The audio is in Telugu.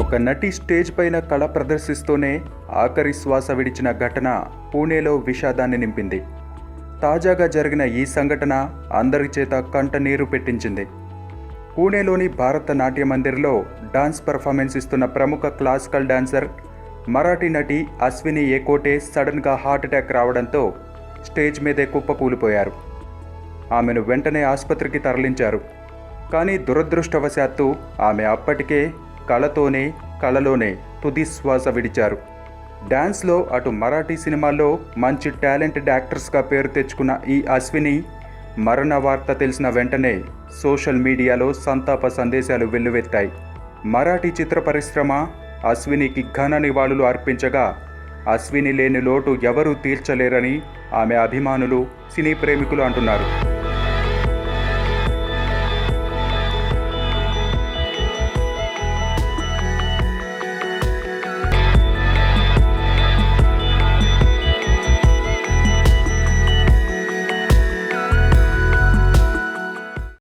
ఒక నటి స్టేజ్ పైన కళ ప్రదర్శిస్తూనే ఆఖరి శ్వాస విడిచిన ఘటన పూణేలో విషాదాన్ని నింపింది. తాజాగా జరిగిన ఈ సంఘటన అందరి చేత కంటనీరు పెట్టించింది. పూణేలోని భారత నాట్య మందిర్లో డాన్స్ పర్ఫార్మెన్స్ ఇస్తున్న ప్రముఖ క్లాసికల్ డాన్సర్ మరాఠీ నటి అశ్విని ఏకోటే సడన్గా హార్ట్అటాక్ రావడంతో స్టేజ్ మీదే కుప్పకూలిపోయారు. ఆమెను వెంటనే ఆసుపత్రికి తరలించారు. కానీ దురదృష్టవశాత్తు ఆమె అప్పటికే కళలోనే తుది శ్వాస విడిచారు. డ్యాన్స్లో అటు మరాఠీ సినిమాల్లో మంచి టాలెంటెడ్ యాక్టర్స్గా పేరు తెచ్చుకున్న ఈ అశ్విని మరణ వార్త తెలిసిన వెంటనే సోషల్ మీడియాలో సంతాప సందేశాలు వెల్లువెత్తాయి. మరాఠీ చిత్ర పరిశ్రమ అశ్వినికి ఘన నివాళులు అర్పించగా అశ్విని లేని లోటు ఎవరూ తీర్చలేరని ఆమె అభిమానులు, సినీ ప్రేమికులు అంటున్నారు.